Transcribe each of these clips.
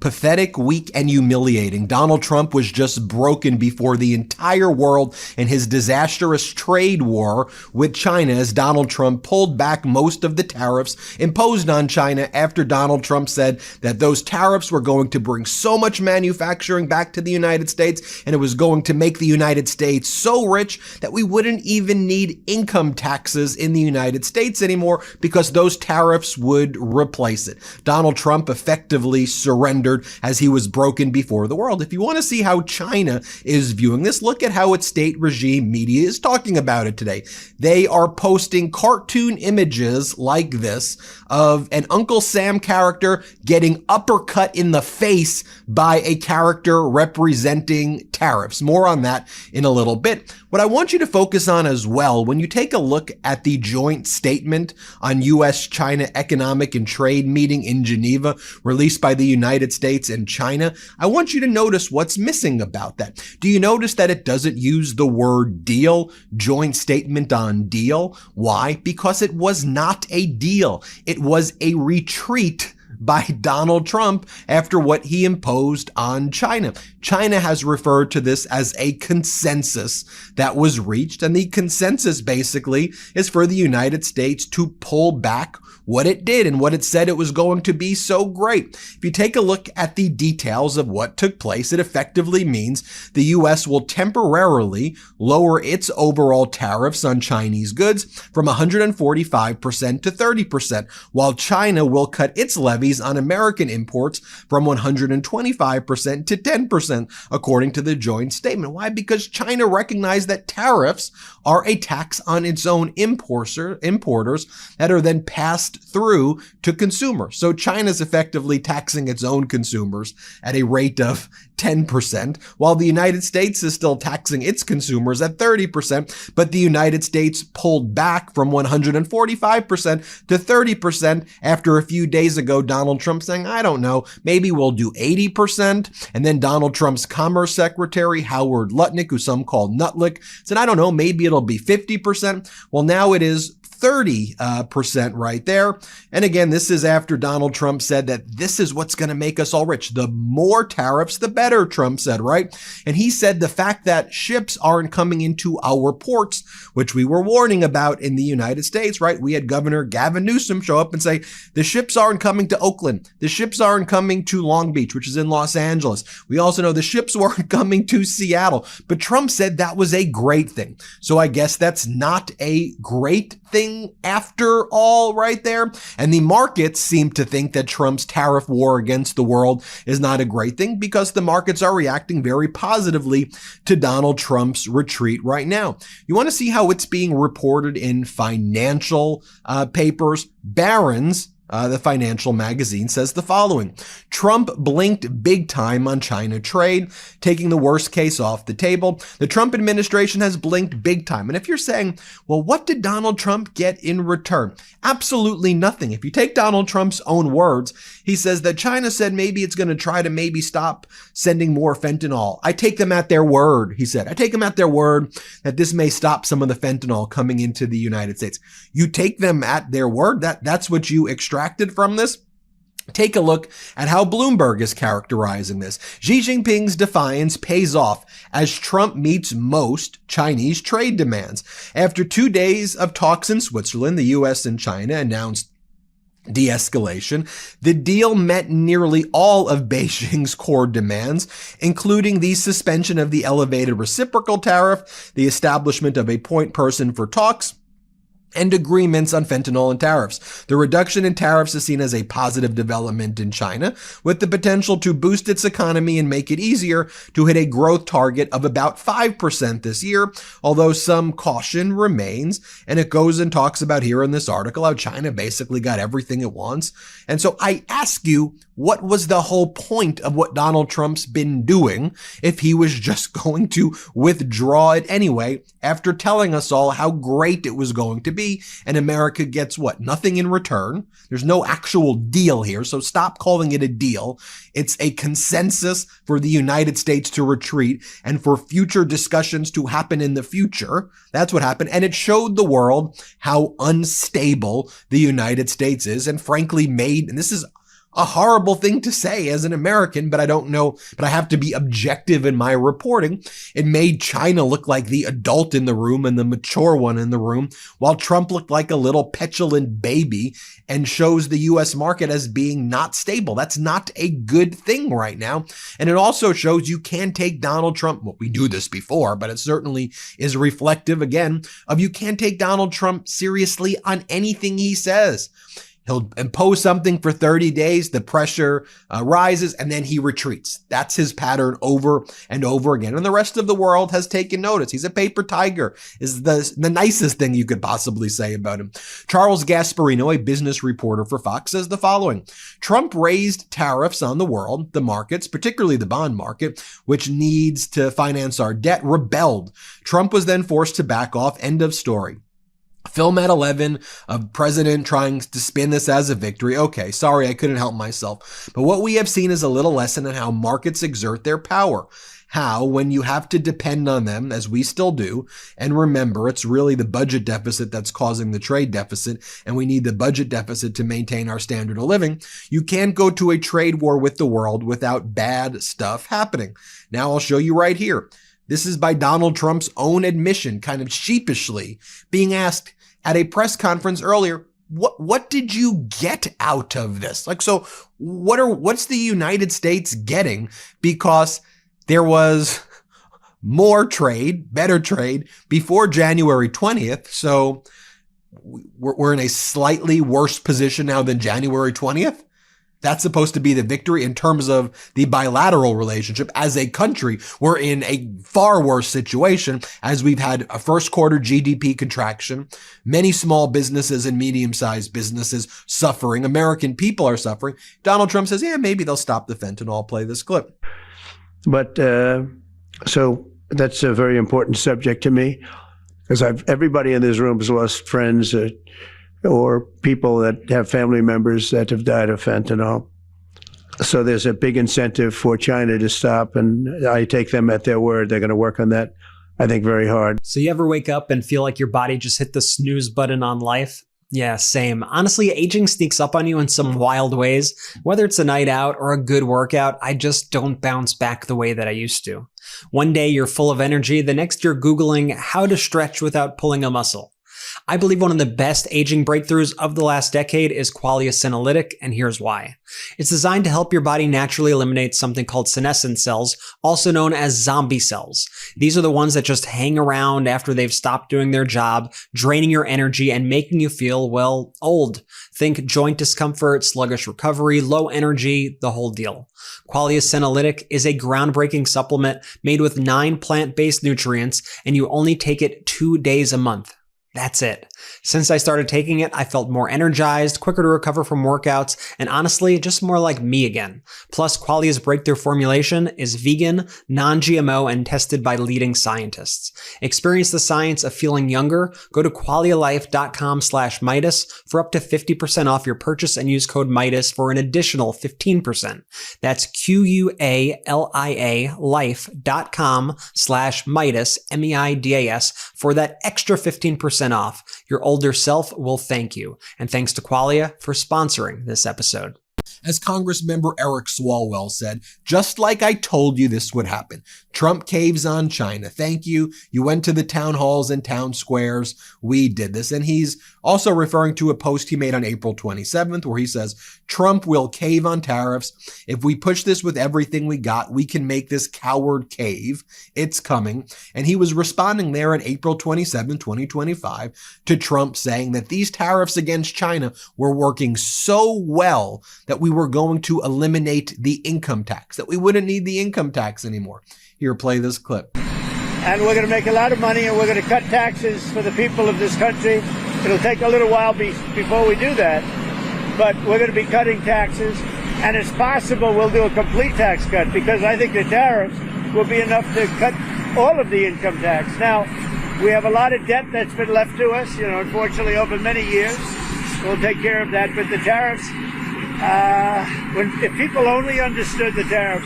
Pathetic, weak, and humiliating. Donald Trump was just broken before the entire world in his disastrous trade war with China as Donald Trump pulled back most of the tariffs imposed on China after Donald Trump said that those tariffs were going to bring so much manufacturing back to the United States and it was going to make the United States so rich that we wouldn't even need income taxes in the United States anymore because those tariffs would replace it. Donald Trump effectively surrendered as he was broken before the world. If you want to see how China is viewing this, look at how its state regime media is talking about it today. They are posting cartoon images like this of an Uncle Sam character getting uppercut in the face by a character representing tariffs. More on that in a little bit. What I want you to focus on as well, when you take a look at the joint statement on U.S.-China economic and trade meeting in Geneva released by the United States and China, I want you to notice what's missing about that. Do you notice that it doesn't use the word deal, joint statement on deal? Why? Because it was not a deal. It was a retreat by Donald Trump after what he imposed on China. China has referred to this as a consensus that was reached, and the consensus basically is for the United States to pull back what it did and what it said it was going to be so great. If you take a look at the details of what took place, it effectively means the U.S. will temporarily lower its overall tariffs on Chinese goods from 145% to 30%, while China will cut its levies on American imports from 125% to 10%, according to the joint statement. Why? Because China recognized that tariffs are a tax on its own importers that are then passed through to consumers. So China's effectively taxing its own consumers at a rate of 10%, while the United States is still taxing its consumers at 30%, but the United States pulled back from 145% to 30% after a few days ago Donald Trump saying, I don't know, maybe we'll do 80%, and then Donald Trump's Commerce Secretary Howard Lutnick, who some call Nutlick, said, I don't know, maybe it'll be 50%. Well, now it is 30% right there. And again, this is after Donald Trump said that this is what's going to make us all rich. The more tariffs, the better, Trump said, right? And he said the fact that ships aren't coming into our ports, which we were warning about in the United States, right? We had Governor Gavin Newsom show up and say, the ships aren't coming to Oakland. The ships aren't coming to Long Beach, which is in Los Angeles. We also know the ships weren't coming to Seattle. But Trump said that was a great thing. So I guess that's not a great thing after all right there. And the markets seem to think that Trump's tariff war against the world is not a great thing because the markets are reacting very positively to Donald Trump's retreat right now. You want to see how it's being reported in financial papers? Barron's, the financial magazine, says the following. Trump blinked big time on China trade, taking the worst case off the table. The Trump administration has blinked big time. And if you're saying, well, what did Donald Trump get in return? Absolutely nothing. If you take Donald Trump's own words, he says that China said maybe it's going to try to maybe stop sending more fentanyl. I take them at their word, he said. I take them at their word that this may stop some of the fentanyl coming into the United States. You take them at their word? That's what you extracted from this? Take a look at how Bloomberg is characterizing this. Xi Jinping's defiance pays off as Trump meets most Chinese trade demands. After 2 days of talks in Switzerland, the U.S. and China announced de-escalation. The deal met nearly all of Beijing's core demands, including the suspension of the elevated reciprocal tariff, the establishment of a point person for talks, and agreements on fentanyl and tariffs. The reduction in tariffs is seen as a positive development in China, with the potential to boost its economy and make it easier to hit a growth target of about 5% this year, although some caution remains. And it goes and talks about here in this article how China basically got everything it wants. And so I ask you, what was the whole point of what Donald Trump's been doing if he was just going to withdraw it anyway after telling us all how great it was going to be, and America gets what? Nothing in return. There's no actual deal here, so stop calling it a deal. It's a consensus for the United States to retreat and for future discussions to happen in the future. That's what happened, and it showed the world how unstable the United States is, and frankly and this is a horrible thing to say as an American, but I don't know, but I have to be objective in my reporting. It made China look like the adult in the room and the mature one in the room, while Trump looked like a little petulant baby, and shows the US market as being not stable. That's not a good thing right now. And it also shows you can take Donald Trump. Well, we do this before, but it certainly is reflective again of you can't take Donald Trump seriously on anything he says. He'll impose something for 30 days, the pressure rises, and then he retreats. That's his pattern over and over again. And the rest of the world has taken notice. He's a paper tiger, is the nicest thing you could possibly say about him. Charles Gasparino, a business reporter for Fox, says the following: Trump raised tariffs on the world, the markets, particularly the bond market, which needs to finance our debt, rebelled. Trump was then forced to back off. End of story. Film at 11 of president trying to spin this as a victory. Okay, sorry, I couldn't help myself. But what we have seen is a little lesson in how markets exert their power. How, when you have to depend on them, as we still do, and remember, it's really the budget deficit that's causing the trade deficit, and we need the budget deficit to maintain our standard of living, you can't go to a trade war with the world without bad stuff happening. Now I'll show you right here. This is by Donald Trump's own admission, kind of sheepishly, being asked at a press conference earlier, what did you get out of this? Like, so what's the United States getting? Because there was more trade, better trade before January 20th. So we're in a slightly worse position now than January 20th. That's supposed to be the victory in terms of the bilateral relationship. As a country, we're in a far worse situation as we've had a first quarter GDP contraction, many small businesses and medium-sized businesses suffering. American people are suffering. Donald Trump says, yeah, maybe they'll stop the fentanyl. I'll play this clip. But so that's a very important subject to me, because everybody in this room has lost friends or people that have family members that have died of fentanyl. So there's a big incentive for China to stop, and I take them at their word. They're going to work on that, I think, very hard. So you ever wake up and feel like your body just hit the snooze button on life? Yeah, same. Honestly, aging sneaks up on you in some wild ways. Whether it's a night out or a good workout, I just don't bounce back the way that I used to. One day you're full of energy, the next you're Googling how to stretch without pulling a muscle. I believe one of the best aging breakthroughs of the last decade is Qualia Senolytic, and here's why. It's designed to help your body naturally eliminate something called senescent cells, also known as zombie cells. These are the ones that just hang around after they've stopped doing their job, draining your energy and making you feel, well, old. Think joint discomfort, sluggish recovery, low energy, the whole deal. Qualia Senolytic is a groundbreaking supplement made with 9 plant-based nutrients, and you only take it 2 days a month. That's it. Since I started taking it, I felt more energized, quicker to recover from workouts, and honestly, just more like me again. Plus, Qualia's breakthrough formulation is vegan, non-GMO, and tested by leading scientists. Experience the science of feeling younger. Go to qualialife.com/Meidas for up to 50% off your purchase and use code Meidas for an additional 15%. That's QUALIA life.com/Meidas, MEIDAS, for that extra 15% off. Your older self will thank you. And thanks to Qualia for sponsoring this episode. As Congressmember Eric Swalwell said, just like I told you this would happen. Trump caves on China. Thank you. You went to the town halls and town squares. We did this. And he's also referring to a post he made on April 27th where he says, Trump will cave on tariffs. If we push this with everything we got, we can make this coward cave. It's coming. And he was responding there on April 27, 2025 to Trump saying that these tariffs against China were working so well that we were going to eliminate the income tax, that we wouldn't need the income tax anymore. Here, play this clip. And we're going to make a lot of money, and we're going to cut taxes for the people of this country. It'll take a little while before we do that, but we're going to be cutting taxes, and it's possible we'll do a complete tax cut, because I think the tariffs will be enough to cut all of the income tax. Now, we have a lot of debt that's been left to us, unfortunately, over many years. We'll take care of that, but the tariffs, if people only understood the tariffs,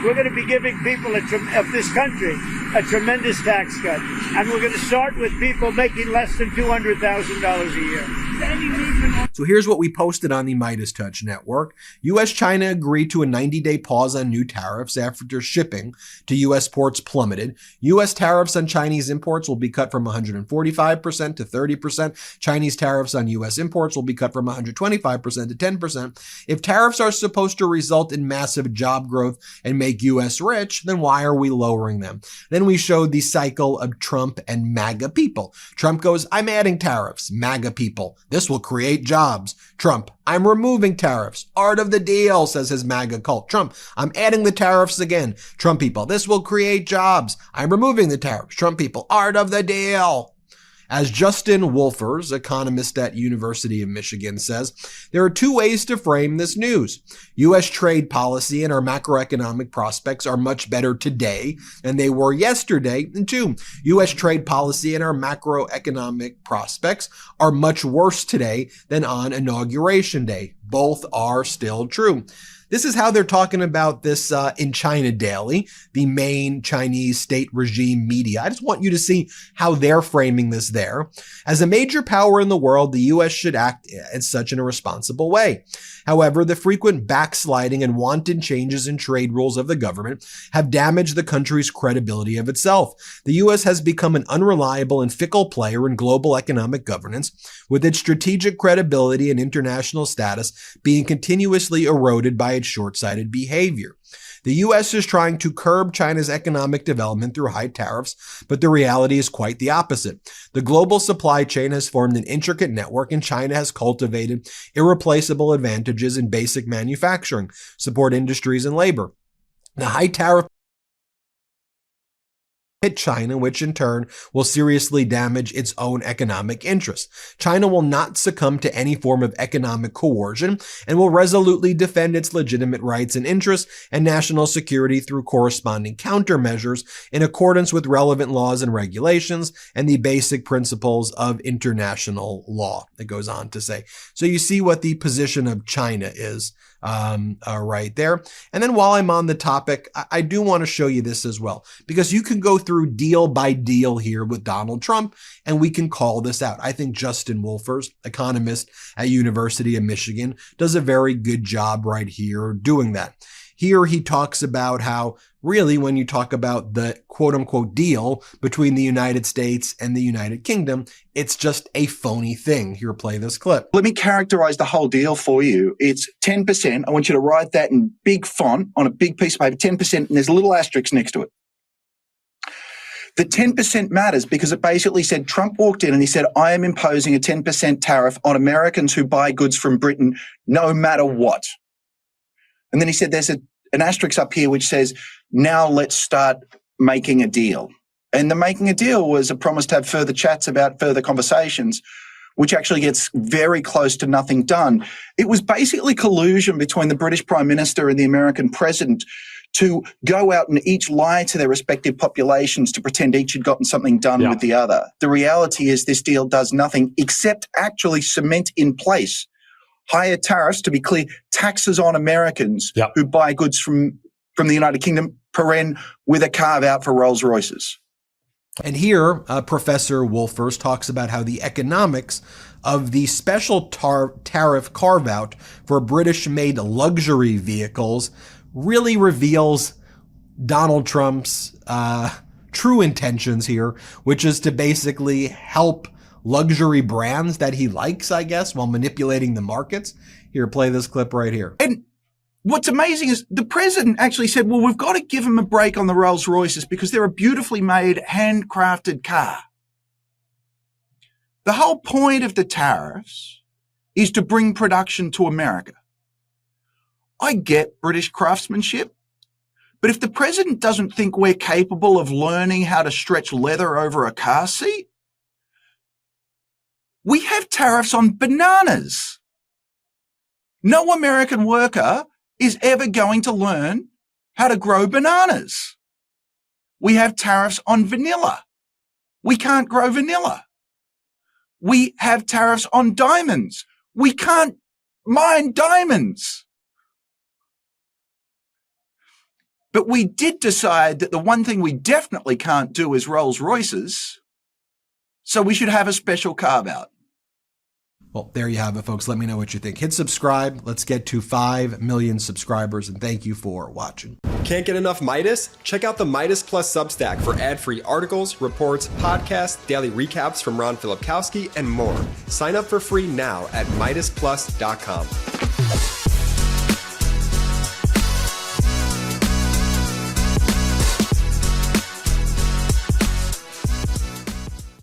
we're going to be giving people of this country a tremendous tax cut. And we're going to start with people making less than $200,000 a year. So here's what we posted on the MeidasTouch network. U.S.-China agreed to a 90-day pause on new tariffs after shipping to U.S. ports plummeted. U.S. tariffs on Chinese imports will be cut from 145% to 30%. Chinese tariffs on U.S. imports will be cut from 125% to 10%. If tariffs are supposed to result in massive job growth and make U.S. rich, then why are we lowering them? Then we showed the cycle of Trump and MAGA people. Trump goes, I'm adding tariffs. MAGA people, this will create jobs. Trump, I'm removing tariffs. Art of the deal, says his MAGA cult. Trump, I'm adding the tariffs again. Trump people, this will create jobs. I'm removing the tariffs. Trump people, art of the deal. As Justin Wolfers, economist at University of Michigan, says, there are two ways to frame this news. U.S. trade policy and our macroeconomic prospects are much better today than they were yesterday. And two, U.S. trade policy and our macroeconomic prospects are much worse today than on Inauguration Day. Both are still true. This is how they're talking about this in China Daily, the main Chinese state regime media. I just want you to see how they're framing this there. As a major power in the world, the U.S. should act as such in a responsible way. However, the frequent backsliding and wanton changes in trade rules of the government have damaged the country's credibility of itself. The U.S. has become an unreliable and fickle player in global economic governance, with its strategic credibility and international status being continuously eroded by its short-sighted behavior. The U.S. is trying to curb China's economic development through high tariffs, but the reality is quite the opposite. The global supply chain has formed an intricate network, and China has cultivated irreplaceable advantages in basic manufacturing, support industries, and labor. The high tariff hit China, which in turn will seriously damage its own economic interests. China will not succumb to any form of economic coercion and will resolutely defend its legitimate rights and interests and national security through corresponding countermeasures in accordance with relevant laws and regulations and the basic principles of international law, it goes on to say. So you see what the position of China is right there. And then while I'm on the topic, I do want to show you this as well, because you can go through deal by deal here with Donald Trump, and we can call this out. I think Justin Wolfers, economist at University of Michigan, does a very good job right here doing that. Here he talks about how really when you talk about the quote unquote deal between the United States and the United Kingdom, it's just a phony thing. Here, play this clip. Let me characterize the whole deal for you. It's 10%. I want you to write that in big font on a big piece of paper, 10%, and there's a little asterisk next to it. The 10% matters because it basically said Trump walked in and he said, I am imposing a 10% tariff on Americans who buy goods from Britain no matter what. And then he said there's an asterisk up here which says, now let's start making a deal. And the making a deal was a promise to have further chats about further conversations, which actually gets very close to nothing done. It was basically collusion between the British Prime Minister and the American President to go out and each lie to their respective populations to pretend each had gotten something done with the other. The reality is this deal does nothing except actually cement in place higher tariffs, to be clear, taxes on Americans who buy goods from the United Kingdom, with a carve-out for Rolls-Royces. And here, Professor Wolfers talks about how the economics of the special tariff carve-out for British-made luxury vehicles really reveals Donald Trump's true intentions here, which is to basically help luxury brands that he likes, I guess, while manipulating the markets. Here, play this clip right here. And what's amazing is the president actually said, well, we've got to give them a break on the Rolls Royces because they're a beautifully made, handcrafted car. The whole point of the tariffs is to bring production to America. I get British craftsmanship, but if the president doesn't think we're capable of learning how to stretch leather over a car seat, we have tariffs on bananas. No American worker is ever going to learn how to grow bananas. We have tariffs on vanilla. We can't grow vanilla. We have tariffs on diamonds. We can't mine diamonds. But we did decide that the one thing we definitely can't do is Rolls Royces, so we should have a special carve-out. Well, there you have it, folks. Let me know what you think. Hit subscribe. Let's get to 5 million subscribers, and thank you for watching. Can't get enough Meidas? Check out the Meidas Plus Substack for ad-free articles, reports, podcasts, daily recaps from Ron Filipkowski, and more. Sign up for free now at MeidasPlus.com.